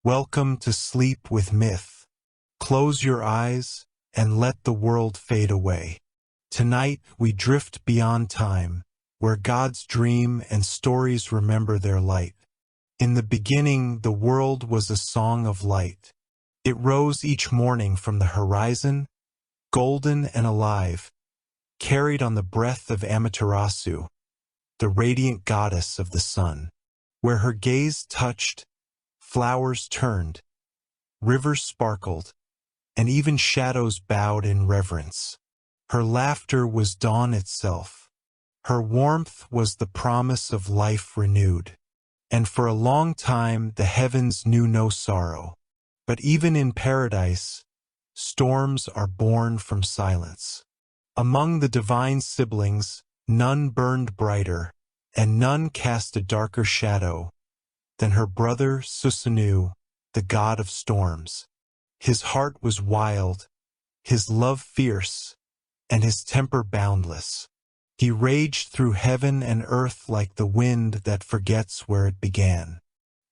Welcome to Sleep with Myth. Close your eyes and let the world fade away. Tonight we drift beyond time, where gods dream and stories remember their light. In the beginning, the world was a song of light. It rose each morning from the horizon, golden and alive, carried on the breath of Amaterasu, the radiant goddess of the sun. Where her gaze touched, flowers turned, rivers sparkled, and even shadows bowed in reverence. Her laughter was dawn itself. Her warmth was the promise of life renewed. And for a long time the heavens knew no sorrow. But even in paradise, storms are born from silence. Among the divine siblings, none burned brighter, and none cast a darker shadow than her brother Susanoo, the god of storms. His heart was wild, his love fierce, and his temper boundless. He raged through heaven and earth like the wind that forgets where it began.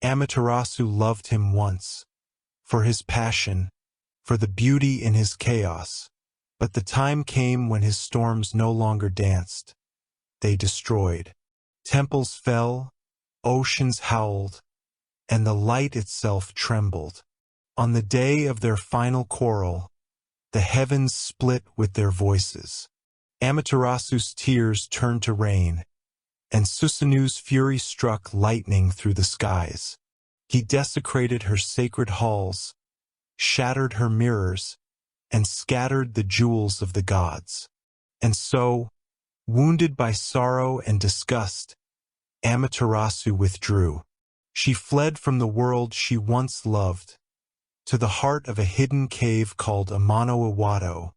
Amaterasu loved him once, for his passion, for the beauty in his chaos. But the time came when his storms no longer danced. They destroyed. Temples fell, oceans howled, and the light itself trembled. On the day of their final quarrel, the heavens split with their voices. Amaterasu's tears turned to rain, and Susanoo's fury struck lightning through the skies. He desecrated her sacred halls, shattered her mirrors, and scattered the jewels of the gods. And so, wounded by sorrow and disgust, Amaterasu withdrew. She fled from the world she once loved, to the heart of a hidden cave called Amaterasu,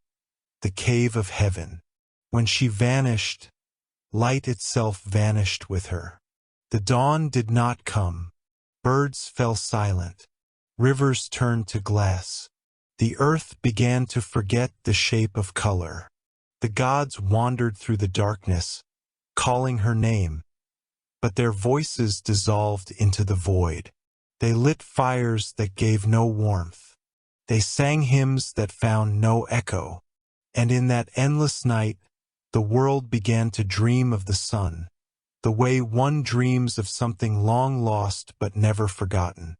the cave of heaven. When she vanished, light itself vanished with her. The dawn did not come. Birds fell silent. Rivers turned to glass. The earth began to forget the shape of color. The gods wandered through the darkness, calling her name, but their voices dissolved into the void. They lit fires that gave no warmth. They sang hymns that found no echo. And in that endless night, the world began to dream of the sun, the way one dreams of something long lost but never forgotten.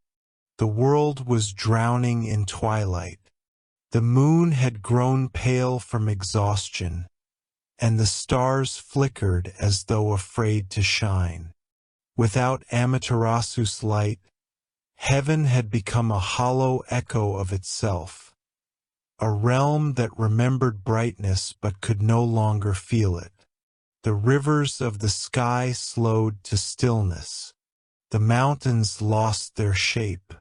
The world was drowning in twilight. The moon had grown pale from exhaustion, and the stars flickered as though afraid to shine. Without Amaterasu's light, heaven had become a hollow echo of itself, a realm that remembered brightness but could no longer feel it. The rivers of the sky slowed to stillness. The mountains lost their shape.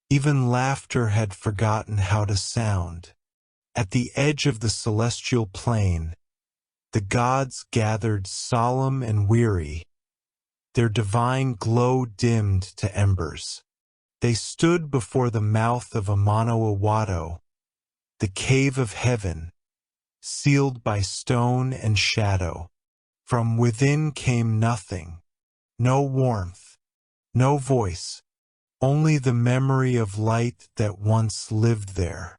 Even laughter had forgotten how to sound. At the edge of the celestial plain, the gods gathered solemn and weary, their divine glow dimmed to embers. They stood before the mouth of Amaterasu, the cave of heaven, sealed by stone and shadow. From within came nothing, no warmth, no voice, only the memory of light that once lived there.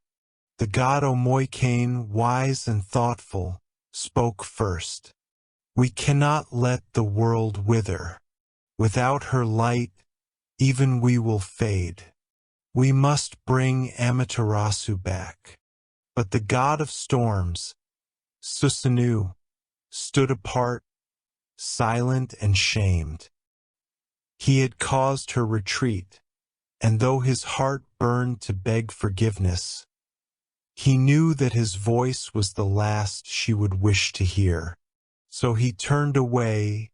The god Omoikane, wise and thoughtful, spoke first. We cannot let the world wither. Without her light, even we will fade. We must bring Amaterasu back. But the god of storms, Susanoo, stood apart, silent and shamed. He had caused her retreat, and though his heart burned to beg forgiveness, he knew that his voice was the last she would wish to hear. So he turned away,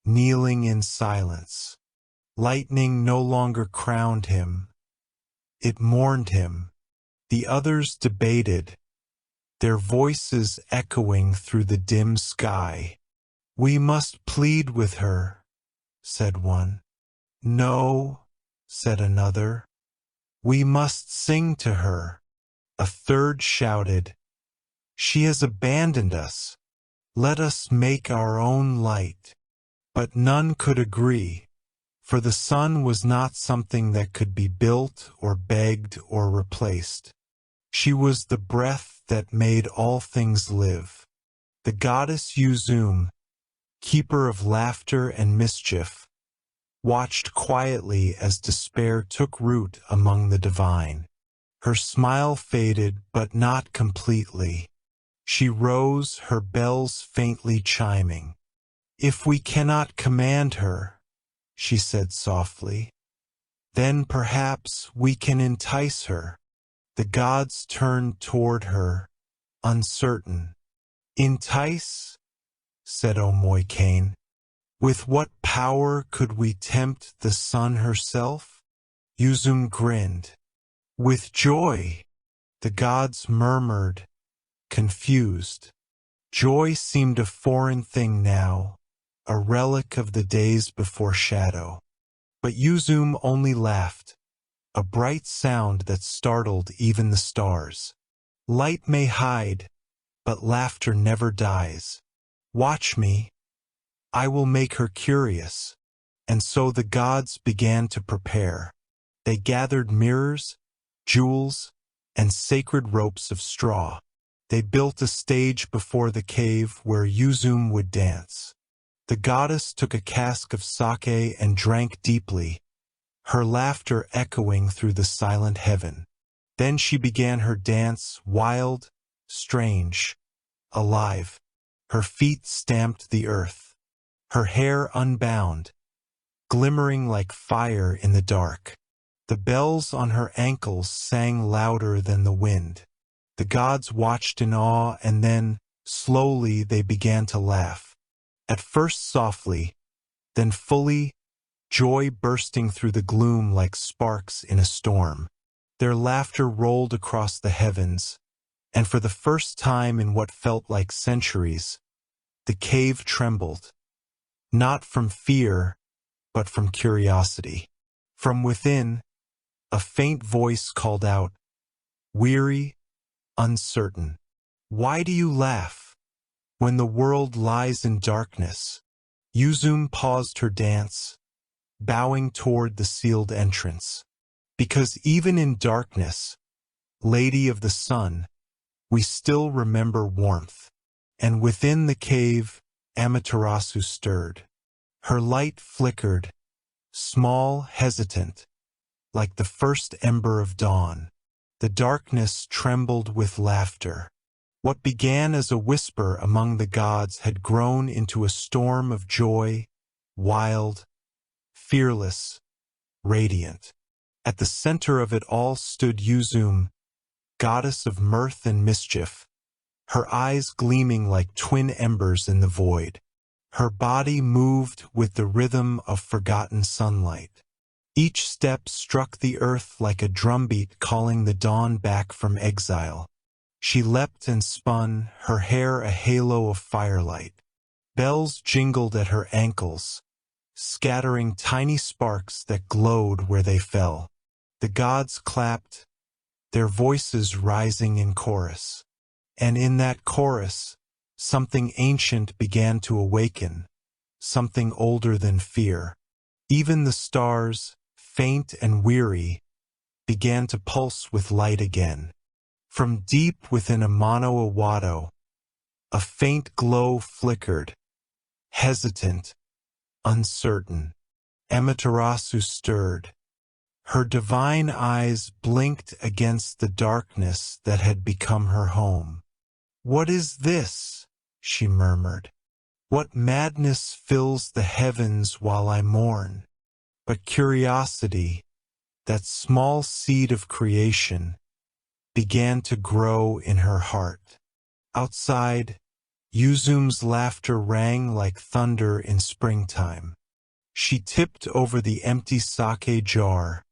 kneeling in silence. Lightning no longer crowned him. It mourned him. The others debated, their voices echoing through the dim sky. We must plead with her, said one. No, said another. We must sing to her. A third shouted, she has abandoned us. Let us make our own light. But none could agree, For the sun was not something that could be built or begged or replaced. She was the breath that made all things live. The goddess Yuzum, keeper of laughter and mischief, watched quietly as despair took root among the divine. Her smile faded, but not completely. She rose, her bells faintly chiming. "If we cannot command her," she said softly, "then perhaps we can entice her." The gods turned toward her, uncertain. "Entice?" said Omoikane. "With what power could we tempt the sun herself?" Yuzum grinned. "With joy," the gods murmured, confused. Joy seemed a foreign thing now, a relic of the days before shadow. But Yuzum only laughed, a bright sound that startled even the stars. "Light may hide, but laughter never dies. Watch me. I will make her curious." And so the gods began to prepare. They gathered mirrors, jewels, and sacred ropes of straw. They built a stage before the cave where Yuzum would dance. The goddess took a cask of sake and drank deeply, her laughter echoing through the silent heaven. Then she began her dance, wild, strange, alive. Her feet stamped the earth, her hair unbound, glimmering like fire in the dark. The bells on her ankles sang louder than the wind. The gods watched in awe, and then, slowly, they began to laugh. At first softly, then fully, joy bursting through the gloom like sparks in a storm. Their laughter rolled across the heavens, and for the first time in what felt like centuries, the cave trembled, not from fear, but from curiosity. From within, a faint voice called out, weary, uncertain, "Why do you laugh when the world lies in darkness?" Yuzum paused her dance, bowing toward the sealed entrance. "Because even in darkness, Lady of the Sun, we still remember warmth." And within the cave, Amaterasu stirred. Her light flickered, small, hesitant, like the first ember of dawn. The darkness trembled with laughter. What began as a whisper among the gods had grown into a storm of joy, wild, fearless, radiant. At the center of it all stood Yuzum, goddess of mirth and mischief, her eyes gleaming like twin embers in the void. Her body moved with the rhythm of forgotten sunlight. Each step struck the earth like a drumbeat calling the dawn back from exile. She leapt and spun, her hair a halo of firelight. Bells jingled at her ankles, scattering tiny sparks that glowed where they fell. The gods clapped, their voices rising in chorus. And in that chorus, something ancient began to awaken, something older than fear. Even the stars, faint and weary, began to pulse with light again. From deep within Amano Awado, a faint glow flickered, hesitant, uncertain. Amaterasu stirred. Her divine eyes blinked against the darkness that had become her home. "What is this?" she murmured. "What madness fills the heavens while I mourn?" But curiosity, that small seed of creation, began to grow in her heart. Outside, Yuzum's laughter rang like thunder in springtime. She tipped over the empty sake jar,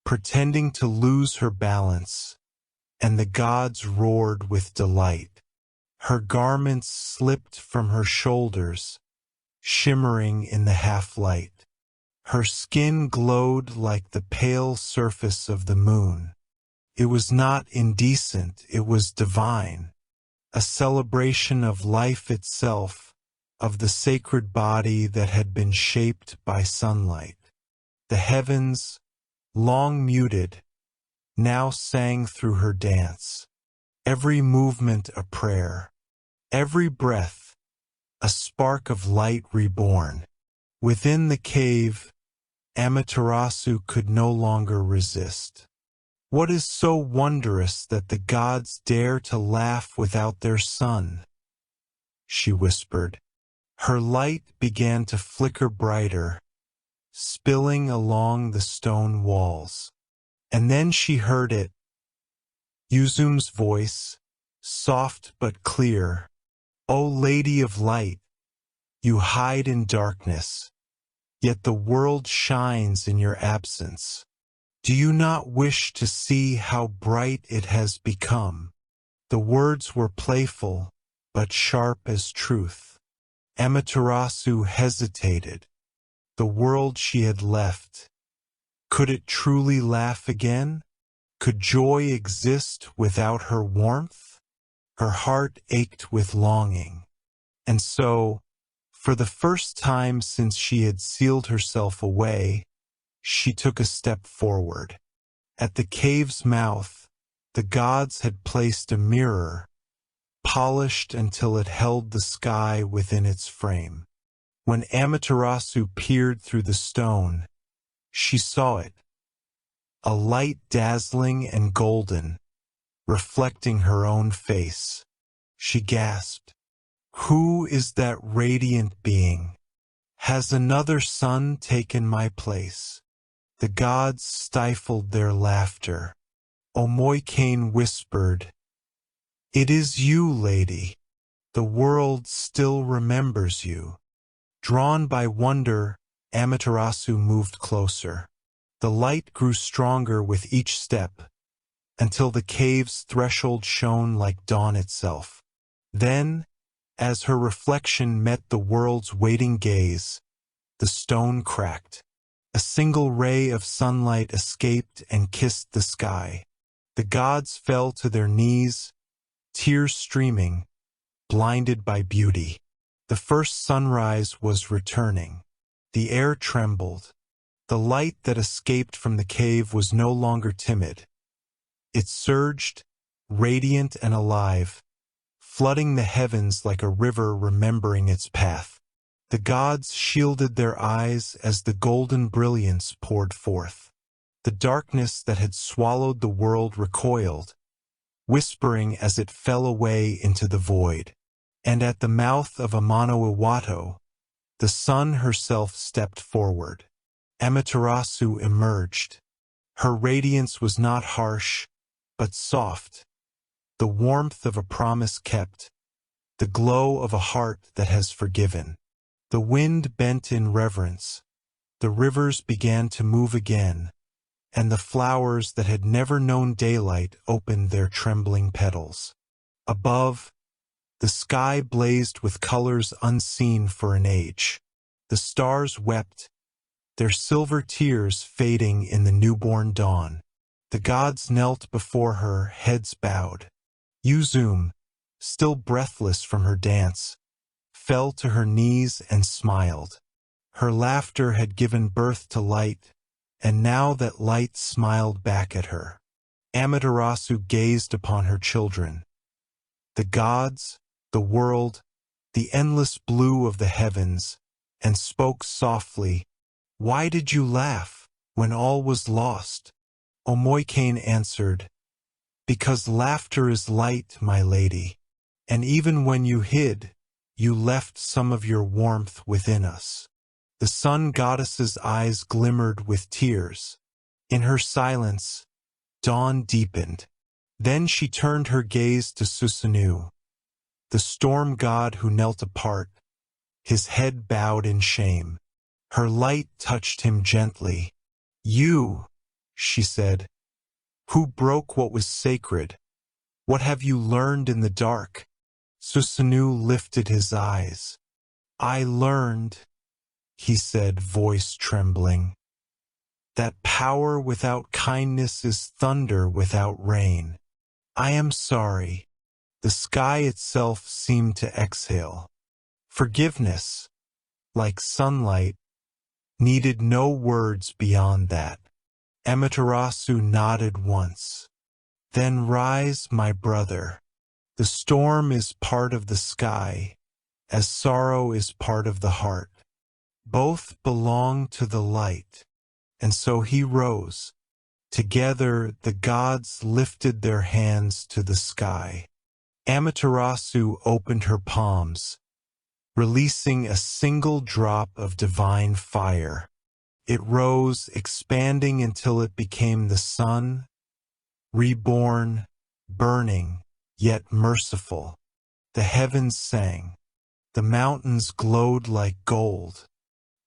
pretending to lose her balance, and the gods roared with delight. Her garments slipped from her shoulders, shimmering in the half-light. Her skin glowed like the pale surface of the moon. It was not indecent, it was divine, a celebration of life itself, of the sacred body that had been shaped by sunlight. The heavens, long muted, now sang through her dance. Every movement a prayer, every breath a spark of light reborn. Within the cave, Amaterasu could no longer resist. What is so wondrous that the gods dare to laugh without their sun? She whispered. Her light began to flicker brighter, spilling along the stone walls. And then she heard it, Yuzum's voice, soft but clear. O Lady of Light, you hide in darkness, yet the world shines in your absence. Do you not wish to see how bright it has become? The words were playful, but sharp as truth. Amaterasu hesitated. The world she had left, could it truly laugh again? Could joy exist without her warmth? Her heart ached with longing. And so, for the first time since she had sealed herself away, she took a step forward. At the cave's mouth, the gods had placed a mirror, polished until it held the sky within its frame. When Amaterasu peered through the stone, she saw it, a light dazzling and golden, reflecting her own face. She gasped, "Who is that radiant being? Has another sun taken my place?" The gods stifled their laughter. Omoikane whispered, "It is you, lady. The world still remembers you." Drawn by wonder, Amaterasu moved closer. The light grew stronger with each step, until the cave's threshold shone like dawn itself. Then, as her reflection met the world's waiting gaze, the stone cracked. A single ray of sunlight escaped and kissed the sky. The gods fell to their knees, tears streaming, blinded by beauty. The first sunrise was returning. The air trembled. The light that escaped from the cave was no longer timid. It surged, radiant and alive, flooding the heavens like a river remembering its path. The gods shielded their eyes as the golden brilliance poured forth. The darkness that had swallowed the world recoiled, whispering as it fell away into the void. And at the mouth of Amano-Iwato, the sun herself stepped forward. Amaterasu emerged. Her radiance was not harsh, but soft, the warmth of a promise kept, the glow of a heart that has forgiven. The wind bent in reverence, the rivers began to move again, and the flowers that had never known daylight opened their trembling petals. Above, the sky blazed with colors unseen for an age. The stars wept, their silver tears fading in the newborn dawn. The gods knelt before her, heads bowed. Yuzum, still breathless from her dance, fell to her knees and smiled. Her laughter had given birth to light, and now that light smiled back at her. Amaterasu gazed upon her children. The gods, the world, the endless blue of the heavens, and spoke softly, "Why did you laugh when all was lost?" Omoikane answered, "Because laughter is light, my lady, and even when you hid, you left some of your warmth within us." The sun goddess's eyes glimmered with tears. In her silence, dawn deepened. Then she turned her gaze to Susanoo, the storm god who knelt apart, his head bowed in shame. Her light touched him gently. "You," she said, "who broke what was sacred, what have you learned in the dark?" Susanoo lifted his eyes. "I learned," he said, voice trembling, "that power without kindness is thunder without rain. I am sorry." The sky itself seemed to exhale. Forgiveness, like sunlight, needed no words beyond that. Amaterasu nodded once. Then rise, my brother. The storm is part of the sky, as sorrow is part of the heart. Both belong to the light. And so he rose. Together the gods lifted their hands to the sky. Amaterasu opened her palms, releasing a single drop of divine fire. It rose, expanding until it became the sun, reborn, burning, yet merciful. The heavens sang. The mountains glowed like gold.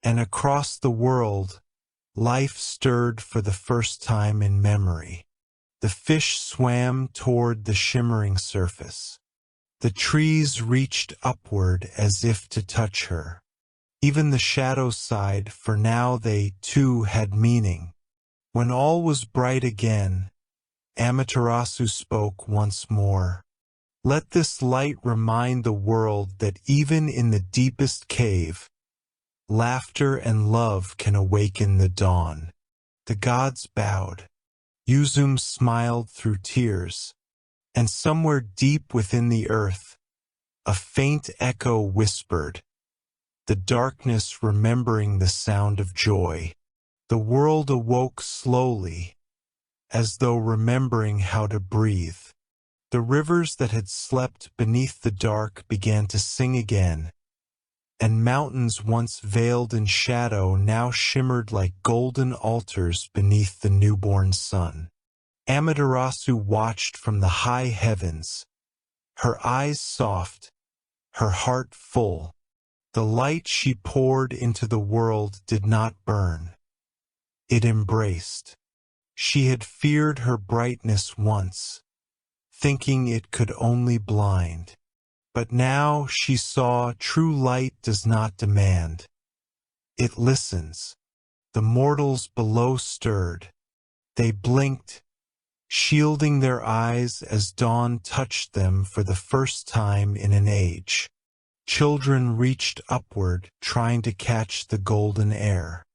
And across the world, life stirred for the first time in memory. The fish swam toward the shimmering surface. The trees reached upward as if to touch her. Even the shadows sighed, for now they, too, had meaning. When all was bright again, Amaterasu spoke once more. Let this light remind the world that even in the deepest cave, laughter and love can awaken the dawn. The gods bowed. Uzum smiled through tears. And somewhere deep within the earth, a faint echo whispered, the darkness remembering the sound of joy. The world awoke slowly, as though remembering how to breathe. The rivers that had slept beneath the dark began to sing again, and mountains once veiled in shadow now shimmered like golden altars beneath the newborn sun. Amaterasu watched from the high heavens, her eyes soft, her heart full. The light she poured into the world did not burn. It embraced. She had feared her brightness once, thinking it could only blind. But now she saw true light does not demand. It listens. The mortals below stirred. They blinked, shielding their eyes as dawn touched them for the first time in an age. Children reached upward, trying to catch the golden air.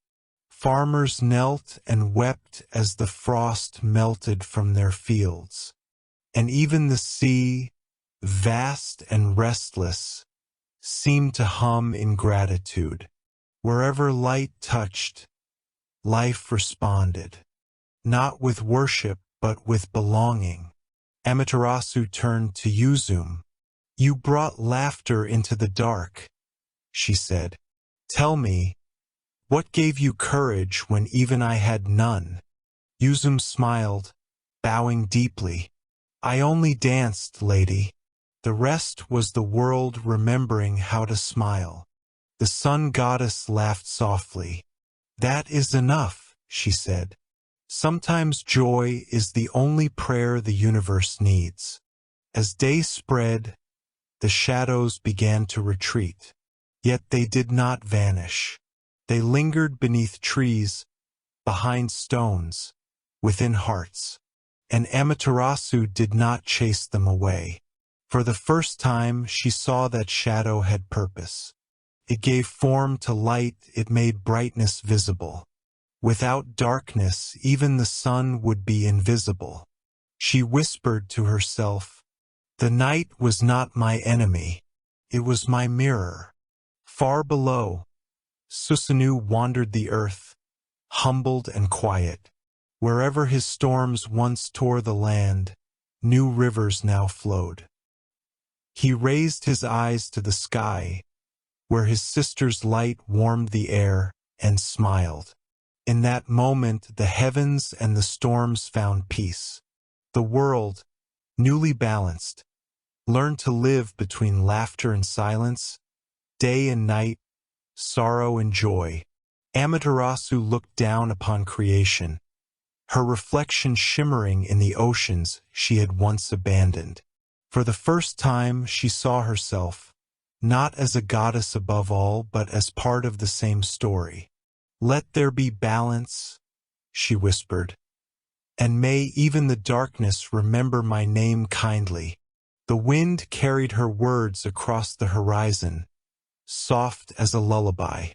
Farmers knelt and wept as the frost melted from their fields. And even the sea, vast and restless, seemed to hum in gratitude. Wherever light touched, life responded. Not with worship, but with belonging. Amaterasu turned to Uzum. You brought laughter into the dark, she said. Tell me, what gave you courage when even I had none? Uzum smiled, bowing deeply. I only danced, lady. The rest was the world remembering how to smile. The sun goddess laughed softly. That is enough, she said. Sometimes joy is the only prayer the universe needs. As day spread, the shadows began to retreat. Yet they did not vanish. They lingered beneath trees, behind stones, within hearts. And Amaterasu did not chase them away. For the first time she saw that shadow had purpose. It gave form to light, it made brightness visible. Without darkness, even the sun would be invisible. She whispered to herself, the night was not my enemy. It was my mirror. Far below, Susanoo wandered the earth, humbled and quiet. Wherever his storms once tore the land, new rivers now flowed. He raised his eyes to the sky, where his sister's light warmed the air, and smiled. In that moment, the heavens and the storms found peace. The world, newly balanced, learned to live between laughter and silence, day and night, sorrow and joy. Amaterasu looked down upon creation, her reflection shimmering in the oceans she had once abandoned. For the first time she saw herself, not as a goddess above all, but as part of the same story. Let there be balance, she whispered, and may even the darkness remember my name kindly. The wind carried her words across the horizon, soft as a lullaby.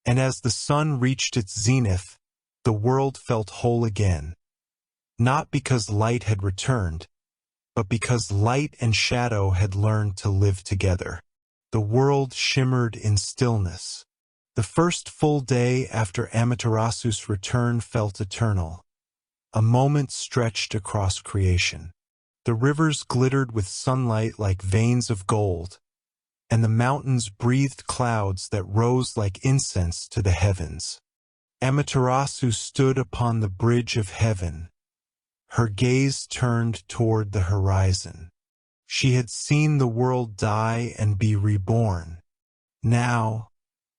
And as the sun reached its zenith, the world felt whole again. Not because light had returned, but because light and shadow had learned to live together. The world shimmered in stillness. The first full day after Amaterasu's return felt eternal. A moment stretched across creation. The rivers glittered with sunlight like veins of gold, and the mountains breathed clouds that rose like incense to the heavens. Amaterasu stood upon the bridge of heaven, her gaze turned toward the horizon. She had seen the world die and be reborn. Now,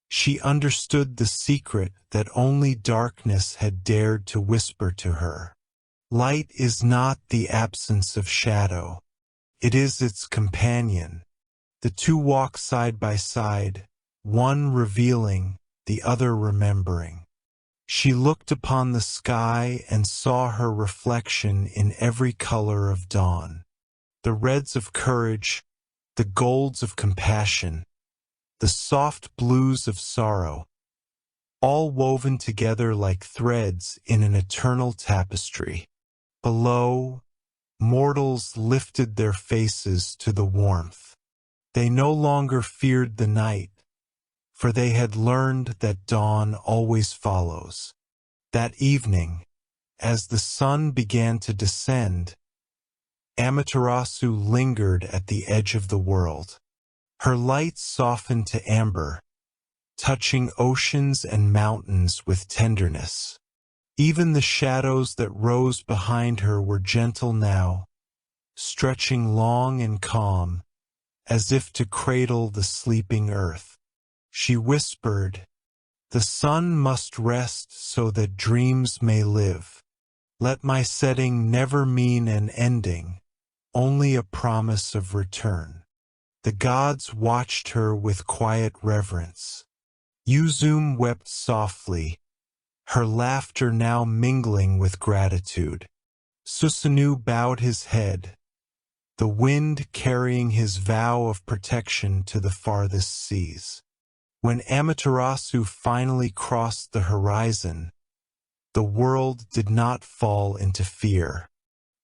she understood the secret that only darkness had dared to whisper to her. Light is not the absence of shadow. It is its companion. The two walk side by side, one revealing, the other remembering. She looked upon the sky and saw her reflection in every color of dawn. The reds of courage, the golds of compassion, the soft blues of sorrow, all woven together like threads in an eternal tapestry. Below, mortals lifted their faces to the warmth. They no longer feared the night, for they had learned that dawn always follows. That evening, as the sun began to descend, Amaterasu lingered at the edge of the world. Her light softened to amber, touching oceans and mountains with tenderness. Even the shadows that rose behind her were gentle now, stretching long and calm, as if to cradle the sleeping earth. She whispered, "The sun must rest so that dreams may live. Let my setting never mean an ending, only a promise of return." The gods watched her with quiet reverence. Uzum wept softly, her laughter now mingling with gratitude. Susanoo bowed his head, the wind carrying his vow of protection to the farthest seas. When Amaterasu finally crossed the horizon, the world did not fall into fear.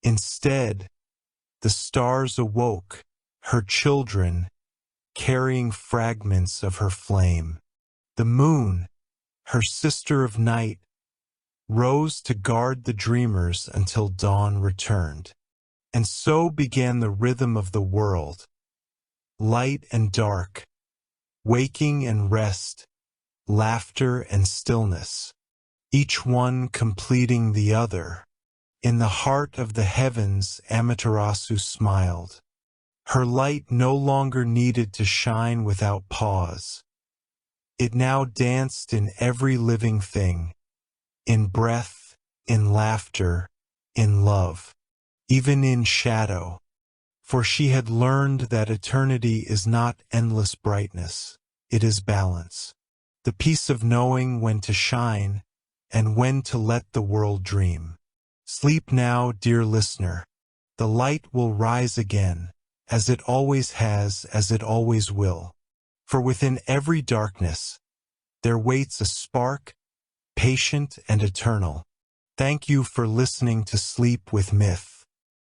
Instead, the stars awoke, her children, carrying fragments of her flame. The moon, her sister of night, rose to guard the dreamers until dawn returned. And so began the rhythm of the world, light and dark, waking and rest, laughter and stillness, each one completing the other. In the heart of the heavens, Amaterasu smiled. Her light no longer needed to shine without pause. It now danced in every living thing, in breath, in laughter, in love, even in shadow. For she had learned that eternity is not endless brightness, it is balance. The peace of knowing when to shine and when to let the world dream. Sleep now, dear listener. The light will rise again, as it always has, as it always will. For within every darkness, there waits a spark, patient and eternal. Thank you for listening to Sleep with Myth.